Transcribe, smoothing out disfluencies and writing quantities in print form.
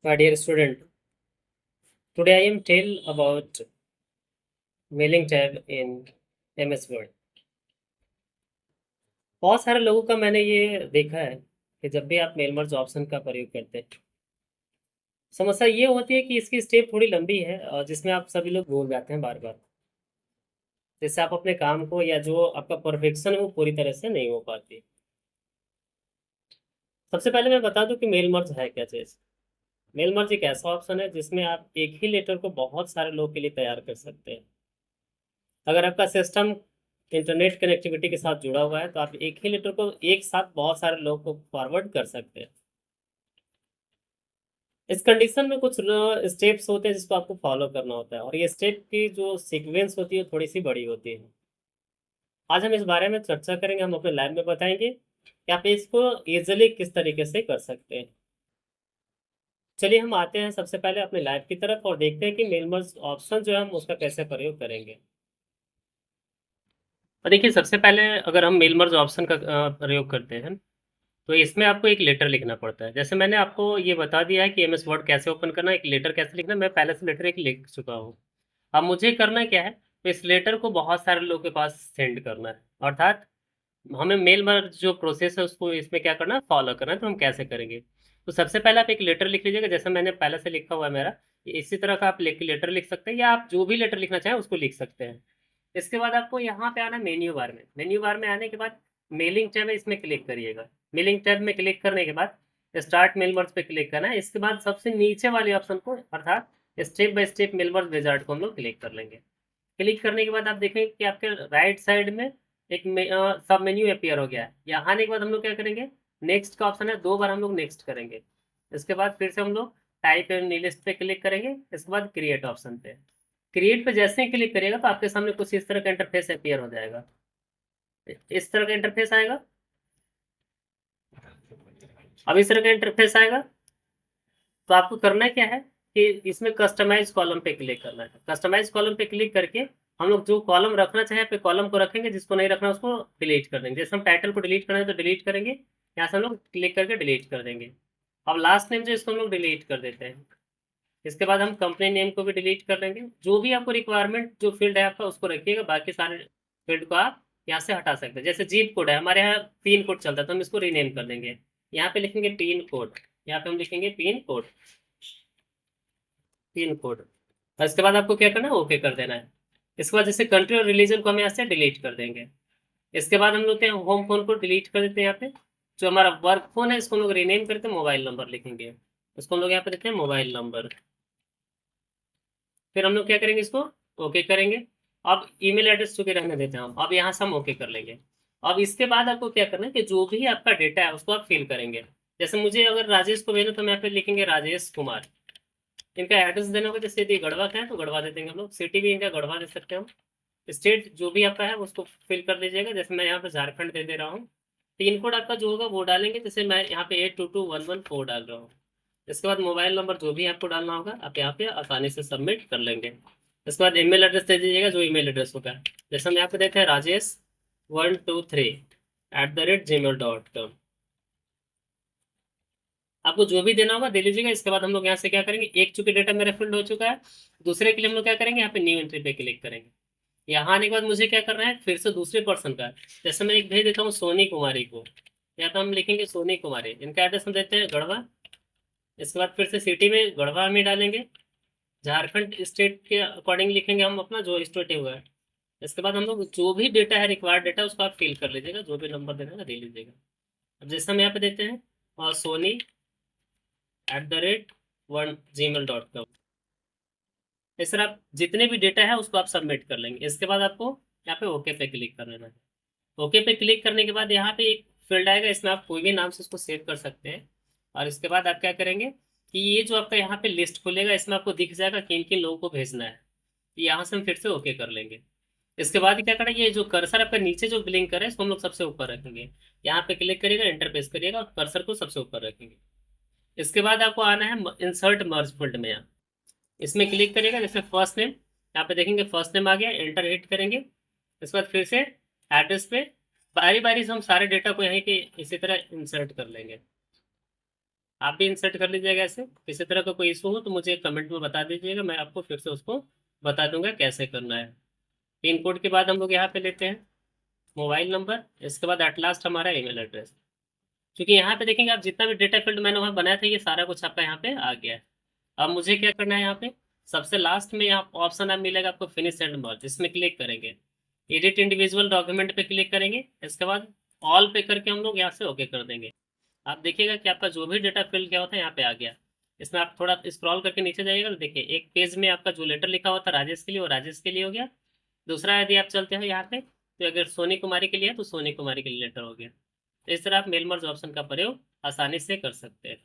My dear student, today I am tell about mailing tab in MS Word. बहुत सारे लोगों का मैंने ये देखा है कि जब भी आप मेल मर्ज ऑप्शन का प्रयोग करते हैं, समस्या ये होती है कि इसकी स्टेप थोड़ी लंबी है और जिसमें आप सभी लोग भूल जाते हैं बार-बार। जिससे आप अपने काम को या जो आपका परफेक्शन है वो पूरी तरह से नहीं हो पाती। सबसे पहले मैं बता दूं कि मेल मर्ज है क्या चीज़। मेल मर्ज एक ऐसा ऑप्शन है जिसमें आप एक ही लेटर को बहुत सारे लोगों के लिए तैयार कर सकते हैं। अगर आपका सिस्टम इंटरनेट कनेक्टिविटी के साथ जुड़ा हुआ है तो आप एक ही लेटर को एक साथ बहुत सारे लोगों को फॉरवर्ड कर सकते हैं। इस कंडीशन में कुछ स्टेप्स होते हैं जिसको आपको फॉलो करना होता है और ये स्टेप की जो सीक्वेंस होती है थोड़ी सी बड़ी होती है। आज हम इस बारे में चर्चा करेंगे, हम अपने लाइव में बताएंगे कि आप इसको इजीली किस तरीके से कर सकते हैं। चलिए हम आते हैं सबसे पहले अपने लाइव की तरफ और देखते हैं कि मेल मर्ज ऑप्शन जो है हम उसका कैसे प्रयोग करेंगे। और देखिए सबसे पहले अगर हम मेल मर्ज ऑप्शन का प्रयोग करते हैं तो इसमें आपको एक लेटर लिखना पड़ता है। जैसे मैंने आपको ये बता दिया है कि एमएस वर्ड कैसे ओपन करना है, एक लेटर कैसे लिखना है, मैं पहले से लेटर एक लिख चुका हूँ। अब मुझे करना क्या है, तो इस लेटर को बहुत सारे लोगों के पास सेंड करना है, अर्थात हमें मेल मर्ज जो प्रोसेस है उसको इसमें क्या करना है, फॉलो करना है। तो हम कैसे करेंगे, तो सबसे पहले आप एक लेटर लिख लीजिएगा जैसे मैंने पहले से लिखा हुआ है मेरा। इसी तरह का आप लेटर लिख सकते हैं या आप जो भी लेटर लिखना चाहें उसको लिख सकते हैं। इसके बाद आपको यहाँ पे आना है मेन्यू बार में। मेन्यू बार में आने के बाद मेलिंग टैब है, इसमें क्लिक करिएगा। मेलिंग टैब में क्लिक करने के बाद स्टार्ट मेल मर्ज पे क्लिक करना है। इसके बाद सबसे नीचे वाले ऑप्शन को अर्थात step by step mail merge wizard को हम लोग क्लिक कर लेंगे। क्लिक करने के बाद आप देखेंगे कि आपके राइट साइड में एक सब मेन्यू अपीयर हो गया है। यहाँ आने के बाद हम लोग क्या करेंगे, नेक्स्ट का ऑप्शन है, 2 बार हम लोग नेक्स्ट करेंगे। इसके बाद फिर से हम लोग टाइप न्यू लिस्ट पे क्लिक करेंगे। इसके बाद क्रिएट ऑप्शन पे क्रिएट पे जैसे ही क्लिक करिएगा तो आपके सामने कुछ इस तरह का इंटरफेस अपीयर हो जाएगा। इस तरह का इंटरफेस आएगा। अब इस तरह का इंटरफेस आएगा तो आपको करना क्या है कि इसमें कस्टमाइज कॉलम पे क्लिक करना है। कस्टमाइज कॉलम पे क्लिक करके हम लोग जो कॉलम रखना चाहे पे कॉलम को रखेंगे, जिसको नहीं रखना उसको डिलीट कर देंगे। जैसे हम टाइटल को डिलीट करना है तो डिलीट करेंगे, यहाँ से हम लोग क्लिक करके डिलीट कर देंगे। अब लास्ट नेम जो इसको हम लोग डिलीट कर देते हैं। इसके बाद हम कंपनी नेम को भी डिलीट कर देंगे। जो भी आपको रिक्वायरमेंट जो फील्ड है आपका उसको रखिएगा, बाकी सारे फील्ड को आप यहाँ से हटा सकते हैं। जैसे जीप कोड है, हमारे यहाँ पिन कोड चलता है तो हम इसको रीनेम कर देंगे। यहाँ पे लिखेंगे पिन कोड, यहाँ पे हम लिखेंगे पिन कोड, पिन कोड। और इसके बाद आपको क्या करना है, ओके कर देना है। इसके बाद जैसे कंट्री और रिलीजन को हम यहाँ से डिलीट कर देंगे। इसके बाद हम लोग होम फोन को डिलीट कर देते हैं। यहाँ पे जो हमारा वर्क फोन है इसको हम लोग रीनेम करते हैं, मोबाइल नंबर लिखेंगे। इसको हम लोग यहाँ पे देते हैं मोबाइल नंबर। फिर हम लोग क्या करेंगे, इसको ओके करेंगे। अब ईमेल एड्रेस चुके रहने देते हैं हम, अब यहाँ से हम ओके कर लेंगे। अब इसके बाद आपको क्या करना है कि जो भी आपका डेटा है उसको आप फिल करेंगे। जैसे मुझे अगर राजेश को भेजना तो हम यहाँ पे लिखेंगे राजेश कुमार। इनका एड्रेस देना होगा, जैसे यदि गढ़वा का है तो गढ़वा दे देंगे हम लोग, सिटी भी इनका गढ़वा दे सकते हैं हम। स्टेट जो भी आपका है उसको फिल कर दीजिएगा, जैसे मैं यहाँ पे झारखंड दे दे रहा हूँ। पिन कोड आपका जो होगा वो डालेंगे, जैसे मैं यहाँ पे 822114 डाल रहा हूँ। इसके बाद मोबाइल नंबर जो भी आपको डालना होगा आप यहाँ पे आसानी से सबमिट कर लेंगे। इसके बाद ईमेल एड्रेस दे दीजिएगा, जो ईमेल एड्रेस होगा। जैसे हम यहाँ पे देते हैं rajesh123@gmail.com। आपको जो भी देना होगा दे लीजिएगा। इसके बाद हम लोग यहाँ से क्या करेंगे, एक चूंकि डेटा मेरा फिल्ड हो चुका है, दूसरे के लिए हम लोग क्या करेंगे, यहाँ पे न्यू एंट्री पे क्लिक करेंगे। यहाँ आने के बाद मुझे क्या करना है, फिर से दूसरे पर्सन का, जैसे मैं एक भेज देता हूँ सोनी कुमारी को। यहाँ पे हम लिखेंगे सोनी कुमारी, इनका एड्रेस हम देते हैं गढ़वा। इसके बाद फिर से सिटी में गढ़वा में डालेंगे। झारखंड स्टेट के अकॉर्डिंग लिखेंगे हम अपना जो स्टेट हुआ है। इसके बाद हम लोग जो भी डेटा है, रिक्वायर्ड डेटा, उसको आप फिल कर लीजिएगा, जो भी नंबर देना है दे लीजिएगा। अब जैसे हम यहाँ पे देते हैं और sony@1gmail.com। इस तरह आप जितने भी डेटा है उसको आप सबमिट कर लेंगे। इसके बाद आपको यहाँ पे ओके पे क्लिक कर लेना है। ओके पे क्लिक करने के बाद यहाँ पे एक फील्ड आएगा, इसमें आप कोई भी नाम से इसको सेव कर सकते हैं। और इसके बाद आप क्या करेंगे कि ये जो आपका यहाँ पे लिस्ट खुलेगा इसमें आपको दिख जाएगा किन किन लोगों को भेजना है। यहाँ से हम फिर से ओके कर लेंगे। इसके बाद क्या करेंगे, ये जो कर्सर आपका नीचे जो ब्लिंक कर रहा है इसको हम लोग सबसे ऊपर रखेंगे। यहाँ पे क्लिक करिएगा, एंटर प्रेस करिएगा और कर्सर को सबसे ऊपर रखेंगे। इसके बाद आपको आना है इंसर्ट मर्ज फील्ड में। यहाँ इसमें क्लिक करिएगा, जैसे फर्स्ट नेम, यहाँ पे देखेंगे फर्स्ट नेम आ गया, एंटर हिट करेंगे। इसके बाद फिर से एड्रेस पे बारी बारी से हम सारे डेटा को यहीं पे इसी तरह इंसर्ट कर लेंगे। आप भी इंसर्ट कर लीजिएगा ऐसे। किसी तरह का कोई इशू हो तो मुझे कमेंट में बता दीजिएगा, मैं आपको फिर से उसको बता दूंगा कैसे करना है। पिन कोड के बाद हम लोग यहाँ पे लेते हैं मोबाइल नंबर, इसके बाद एट लास्ट हमारा ईमेल एड्रेस। क्योंकि यहाँ पे देखेंगे आप, जितना भी डेटा फील्ड मैंने वहाँ बनाया था ये सारा कुछ आपका यहाँ पे आ गया है। अब मुझे क्या करना है, यहाँ पे सबसे लास्ट में यहाँ ऑप्शन आप मिलेगा आपको फिनिश एंड मर्ज, इसमें क्लिक करेंगे। एडिट इंडिविजुअल डॉक्यूमेंट पे क्लिक करेंगे, इसके बाद ऑल पे करके हम लोग यहाँ से ओके कर देंगे। आप देखिएगा कि आपका जो भी डेटा फिल किया होता है यहाँ पे आ गया। इसमें आप थोड़ा स्क्रॉल करके नीचे जाइएगा तो देखिए एक पेज में आपका जो लेटर लिखा हुआ था राजेश के लिए वो राजेश के लिए हो गया। दूसरा यदि आप चलते हैं यहाँ पे तो अगर सोनी कुमारी के लिए है तो सोनी कुमारी के लिए लेटर हो गया। तो इस तरह आप मेल मर्ज ऑप्शन का प्रयोग आसानी से कर सकते हैं।